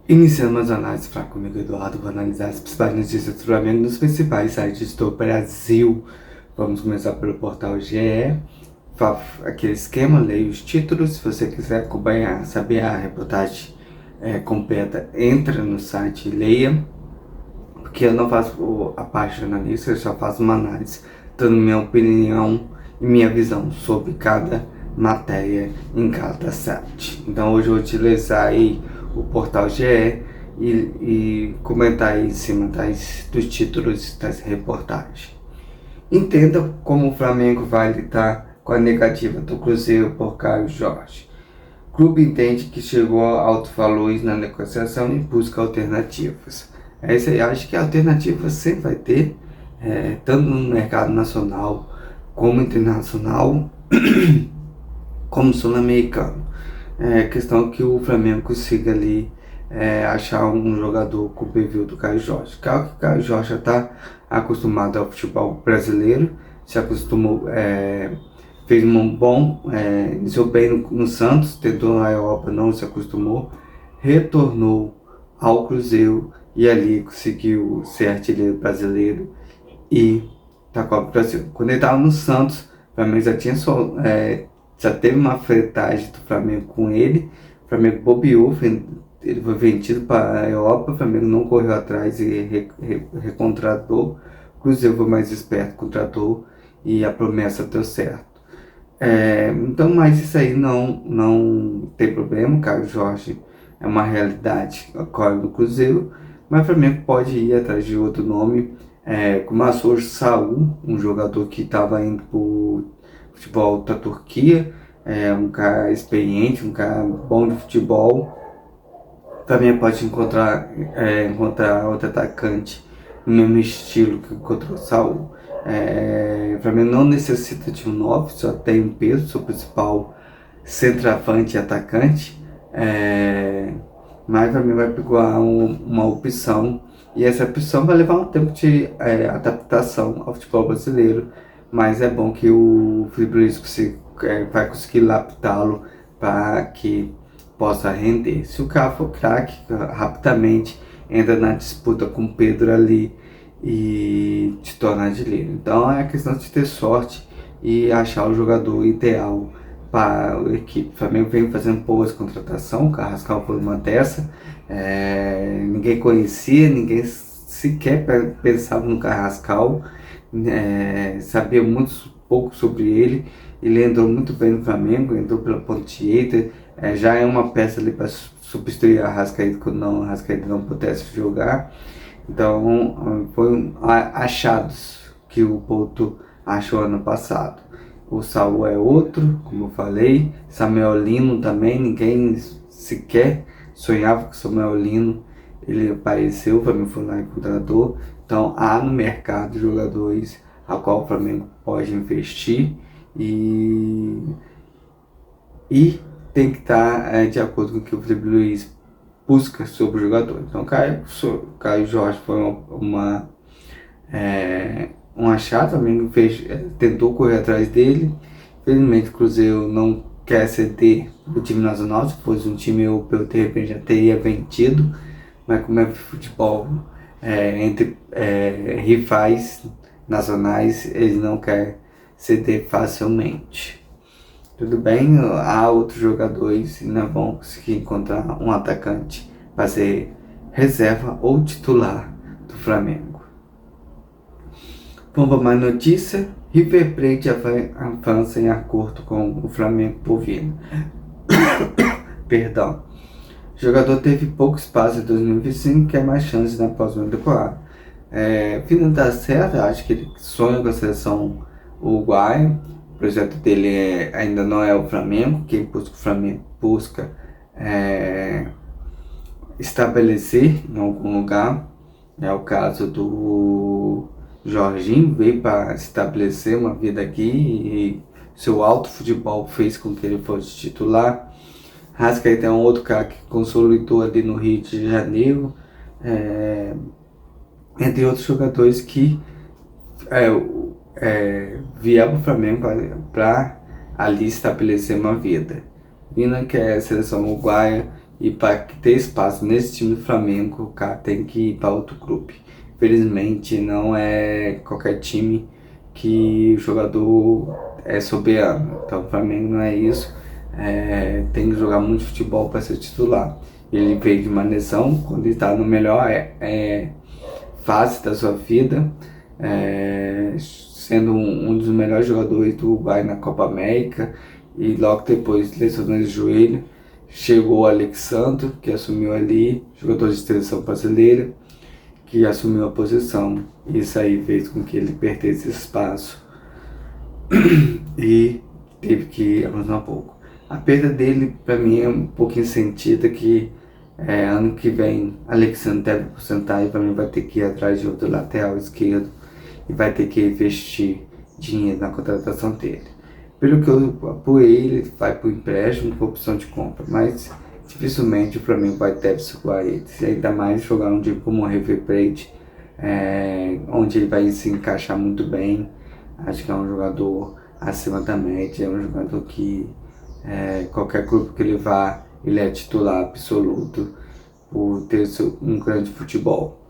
Iniciando as análises para comigo, Eduardo, vou analisar as principais notícias do Flamengo nos principais sites do Brasil. Vamos começar pelo portal GE. Aquele esquema, leia os títulos. Se você quiser acompanhar, saber a reportagem completa, entra no site e leia. Porque eu não faço a parte analista, eu só faço uma análise, dando minha opinião e minha visão sobre cada matéria em cada site. Então hoje eu vou utilizar aí o portal GE e comentar aí em cima dos títulos das reportagens. Entenda como o Flamengo vai lidar com a negativa do Cruzeiro por Caio Jorge. O clube entende que chegou a altos valores na negociação e busca alternativas. Essa eu acho que a alternativa sempre vai ter, tanto no mercado nacional como internacional, como sul-americano. Questão que o Flamengo consiga ali achar um jogador com o perfil do Caio Jorge. Claro que o Caio Jorge já está acostumado ao futebol brasileiro, se acostumou, fez um bom, iniciou bem no Santos, tentou na Europa, não se acostumou, retornou ao Cruzeiro e ali conseguiu ser artilheiro brasileiro e tá com o Brasil. Quando ele estava no Santos, o Flamengo já teve uma fretagem do Flamengo com ele, o Flamengo bobeou, ele foi vendido para a Europa, o Flamengo não correu atrás e recontratou, o Cruzeiro foi mais esperto, contratou e a promessa deu certo. Então, mas isso aí não tem problema, o Caio Jorge é uma realidade agora no Cruzeiro, mas o Flamengo pode ir atrás de outro nome, como a Saul, um jogador que estava indo para o futebol da Turquia, um cara experiente, um cara bom de futebol. Também pode encontrar outro atacante no mesmo estilo que encontrou o Saul. O Flamengo não necessita de um 9, só tem um Pedro, seu principal centroavante e atacante. Mas também vai pegar uma opção, e essa opção vai levar um tempo de adaptação ao futebol brasileiro, mas é bom que o Felipe Luiz vai conseguir lapidá-lo para que possa render. Se o cara for craque, rapidamente entra na disputa com o Pedro ali e se torna artilheiro. Então é questão de ter sorte e achar o jogador ideal para a equipe. O Flamengo vem fazendo boas contratações, o Carrascal foi uma dessa, ninguém conhecia, ninguém sequer pensava no Carrascal, sabia muito pouco sobre ele. Ele entrou muito bem no Flamengo, entrou pela ponta direita, já é uma peça ali para substituir a Arrascaeta quando a Arrascaeta não pudesse jogar. Então foi achados que o Porto achou ano passado. O Saul é outro, como eu falei. Samuel Lino também, ninguém sequer sonhava com Samuel Lino. Ele apareceu, o Flamengo foi lá e contratou. Então há no mercado jogadores a qual o Flamengo pode investir e tem que estar de acordo com o que o Felipe Luiz busca sobre o jogador. Então Caio Jorge foi um achado, também tentou correr atrás dele. Infelizmente o Cruzeiro não quer ceder o time nacional, se fosse um time europeu de repente já teria vendido, mas como é futebol entre rivais nacionais, eles não querem ceder facilmente. Tudo bem, há outros jogadores e não vão conseguir encontrar um atacante para ser reserva ou titular do Flamengo. Vamos para mais notícia. River Plate avança em acordo com o Flamengo por Vina. Perdão. O jogador teve pouco espaço em 2025 e quer mais chances na próxima temporada. Vina dá certo, acho que ele sonha com a seleção uruguaia. O projeto dele ainda não é o Flamengo. Quem busca o Flamengo busca estabelecer em algum lugar. É o caso do Jorginho, veio para estabelecer uma vida aqui e seu alto futebol fez com que ele fosse titular. Arrascaeta é um outro cara que consolidou ali no Rio de Janeiro, entre outros jogadores que vieram para o Flamengo para ali estabelecer uma vida. Vina, que é a seleção uruguaia, E para ter espaço nesse time do Flamengo, o cara tem que ir para outro clube. Felizmente, não é qualquer time que o jogador é soberano. Então, o Flamengo não é isso. Tem que jogar muito futebol para ser titular. Ele veio de uma lesão, quando ele está no melhor fase da sua vida, sendo um dos melhores jogadores do Uruguai na Copa América, e logo depois lesionou o joelho. Chegou o Alexandre, que assumiu ali, jogador de seleção brasileira, que assumiu a posição. Isso aí fez com que ele perdesse espaço e teve que avançar um pouco. A perda dele, para mim, é um pouquinho sentida, que ano que vem Alexandre deve aposentar e para mim vai ter que ir atrás de outro lateral esquerdo e vai ter que investir dinheiro na contratação dele. Pelo que eu apurei, ele vai para o empréstimo com opção de compra, mas dificilmente o Flamengo vai ter segurar ele, se ainda mais jogar um time como o River Plate, onde ele vai se encaixar muito bem. Acho que é um jogador acima da média, é um jogador que qualquer clube que ele vá, ele é titular absoluto por ter um grande futebol.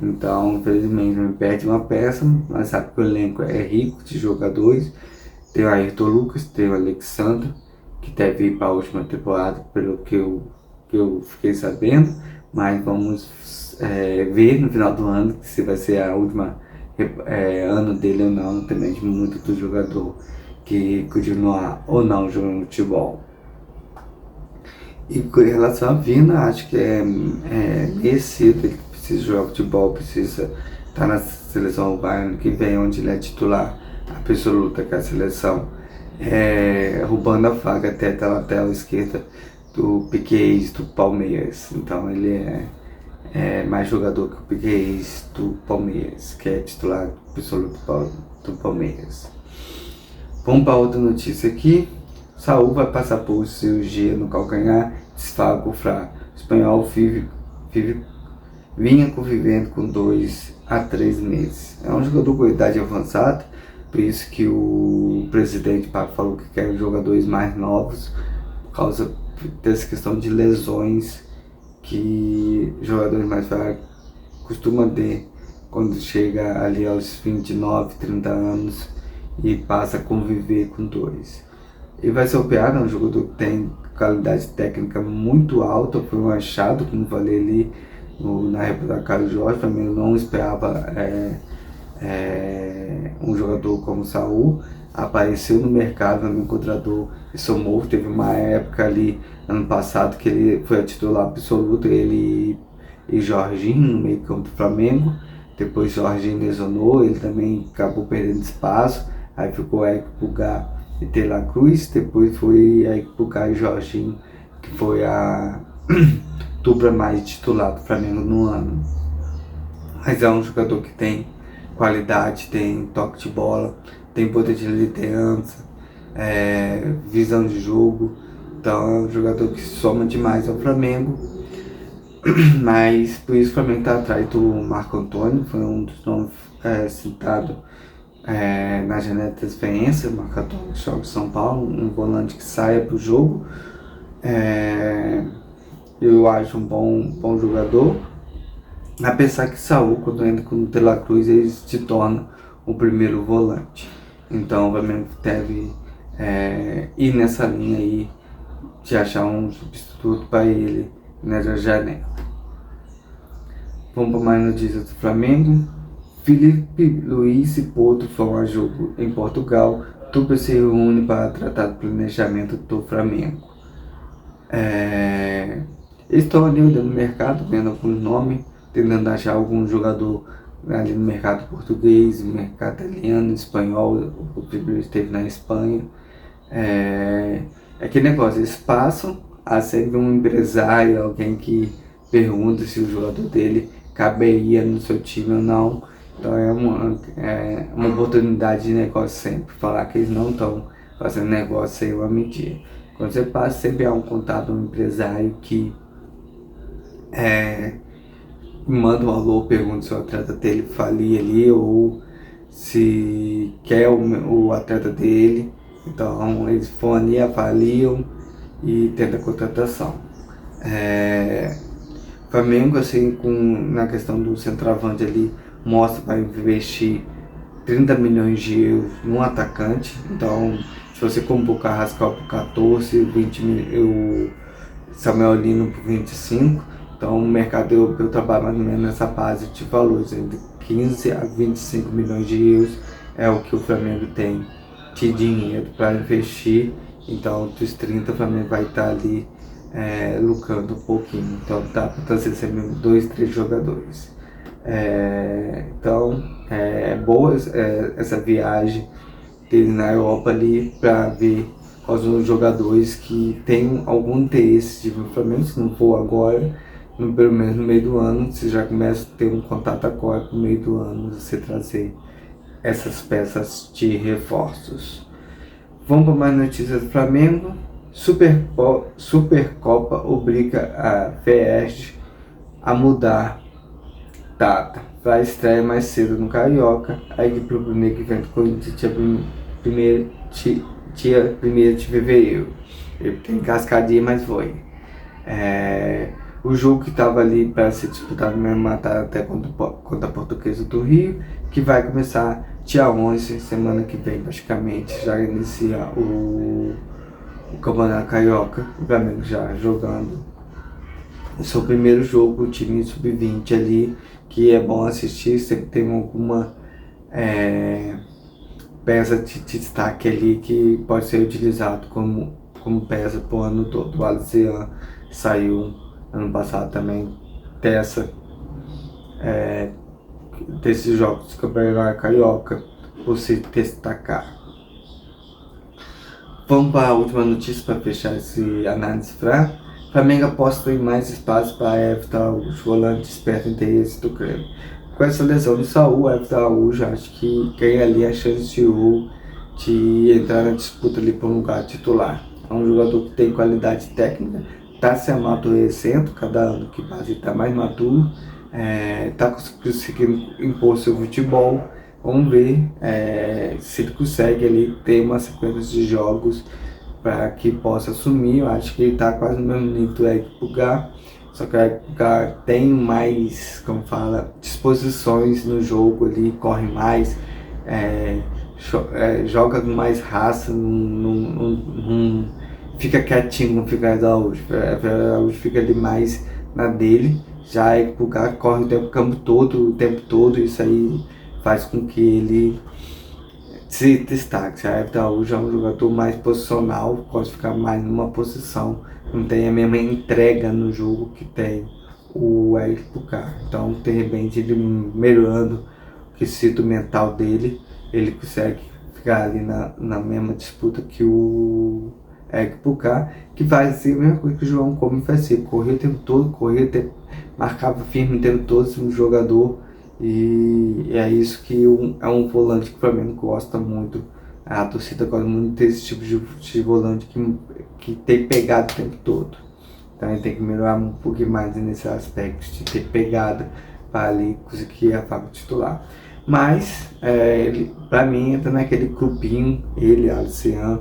Então, infelizmente, não perde uma peça, mas sabe que o elenco é rico de jogadores. Tem o Ayrton Lucas, tem o Alexandre, que deve ir para a última temporada, pelo que eu fiquei sabendo, mas vamos ver no final do ano se vai ser a última ano dele ou não, depende muito do jogador que continuar ou não jogando futebol. E com relação à Vina, acho que é merecido, ele precisa jogar futebol, precisa estar na seleção uruguaia ano que vem, onde ele é titular absoluta, que é a seleção, roubando a vaga até da lateral esquerda do Piquerez do Palmeiras. Então ele é mais jogador que o Piquerez do Palmeiras, que é titular absoluto do Palmeiras. Vamos para outra notícia aqui. Saúl vai passar por cirurgia no calcanhar, desfalca o fraco. O espanhol vinha convivendo com 2 a 3 meses. É um jogador com idade avançada, por isso que o presidente falou que quer jogadores mais novos, por causa dessa questão de lesões que jogadores mais velhos costumam ter quando chega ali aos 29, 30 anos e passa a conviver com dois. Ele vai ser operado, é um jogador que tem qualidade técnica muito alta, foi um achado, como falei ali na época da Carlos Jorge. Também eu não esperava um jogador como o Saúl. Apareceu no mercado, me contratou e somou. Teve uma época ali, ano passado, que ele foi a titular absoluto, ele e Jorginho no meio campo do Flamengo. Depois Jorginho lesionou, ele também acabou perdendo espaço, aí ficou Érico Pulgar e De La Cruz. Depois foi Érico Pulgar e Jorginho, que foi a dupla mais titular do Flamengo no ano. Mas é um jogador que tem qualidade, tem toque de bola, tem poder de liderança, visão de jogo. Então é um jogador que soma demais ao Flamengo. Mas por isso o Flamengo está atrás do Marco Antônio, foi um dos nomes citado na janela de transferência. Marco Antônio joga em São Paulo, um volante que saia para o jogo. Eu acho um bom jogador. Apesar que Saúl, quando entra com o De La Cruz, ele se torna o primeiro volante. Então o Flamengo deve ir nessa linha aí de achar um substituto para ele nessa janela. Vamos para mais notícias do Flamengo. Felipe Luiz e Porto vão a jogo em Portugal. Tupa se reúne para tratar do planejamento do Flamengo. Eles estão ali olhando no mercado, vendo alguns nomes, tentando achar algum jogador ali no mercado português, no mercado italiano, espanhol. O Felipe esteve na Espanha. Aquele negócio, eles passam a sempre um empresário, alguém que pergunta se o jogador dele caberia no seu time ou não. Então é uma oportunidade de negócio sempre. Falar que eles não estão fazendo negócio sem uma mentira. Quando você passa, sempre há um contato, um empresário que manda um alô, pergunta se o atleta dele falia ali ou se quer o atleta dele. Então eles vão ali, avaliam e tentam a contratação. É, Flamengo, assim, na questão do centroavante ali, mostra para investir 30 milhões de euros num atacante. Então, se você compra o Carrascal por 14, 20 mil, o Samuel Lino por 25, então o mercado europeu trabalha mais ou menos nessa base de valores, entre 15 a 25 milhões de euros é o que o Flamengo tem de dinheiro para investir. Então, dos 30, o Flamengo vai estar ali lucrando um pouquinho. Então, dá para trazer sempre 2, 3 jogadores. Então, é boa essa viagem dele na Europa ali para ver quais são os jogadores que têm algum interesse de vir para o Flamengo. Se não for agora, pelo menos no meio do ano, você já começa a ter um contato agora no meio do ano, você trazer essas peças de reforços. Vamos para mais notícias do Flamengo. Supercopa obriga a FERJ a mudar data para a estreia mais cedo no Carioca. A equipe rubro-negra enfrenta o Corinthians dia 1º de fevereiro. Ele tem cascadinha, mas foi. O jogo que estava ali para ser disputado mesmo, mataram até contra a Portuguesa do Rio, que vai começar dia 11, semana que vem praticamente, já inicia o Campeonato Carioca, o Flamengo já jogando o seu primeiro jogo, o time sub-20 ali, que é bom assistir, sempre tem alguma peça de destaque ali que pode ser utilizado como peça para o ano todo. O Alcian saiu ano passado também desses jogos do Campeonato Carioca, por se destacar. Vamos para a última notícia para fechar esse análise fraca. Flamengo aposta em mais espaço para Everton Araújo, volante desperta interesse do Grêmio. Com essa lesão de Saúl, Everton Araújo acho que ganha ali a chance de entrar na disputa ali por um lugar titular. É um jogador que tem qualidade técnica, está se amadurecendo, cada ano que passa ele está mais maduro, está conseguindo impor seu futebol. Vamos ver se ele consegue ali ter uma sequência de jogos para que possa assumir. Eu acho que ele está quase no mesmo nível do Eric Pulgar, só que o Eric Pulgar tem mais, disposições no jogo ali, corre mais, joga com mais raça, não fica quietinho, não fica Araújo. Araújo fica ali mais na dele, já Eric Pulgar corre o campo todo, isso aí faz com que ele se destaque. A Everton Araújo é um jogador mais posicional, pode ficar mais numa posição, não tem a mesma entrega no jogo que tem o Eric Pulgar. Então, de repente, ele melhorando o quesito mental dele, ele consegue ficar ali na mesma disputa que o Eric Pulgar, que faz assim, a mesma coisa que o João Gomes fazia, corria o tempo todo, marcava firme o tempo todo, um jogador. E é isso que é um volante que o Flamengo gosta muito. A torcida gosta muito desse tipo de volante que tem pegado o tempo todo. Então ele tem que melhorar um pouquinho mais nesse aspecto de ter pegada para ali conseguir a vaga titular. Mas, para mim, entra naquele grupinho, ele, Alcian,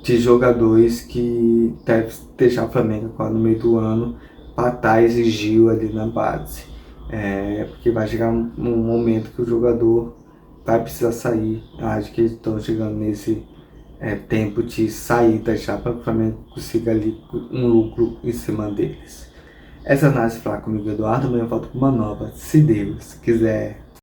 de jogadores que deve deixar o Flamengo agora no meio do ano para estar exigindo ali na base. Porque vai chegar um momento que o jogador vai precisar sair. Eu acho que eles estão chegando nesse tempo de sair da chapa para que o Flamengo consiga ali um lucro em cima deles. Essa análise falar comigo, Eduardo, amanhã eu volto com uma nova, se Deus quiser.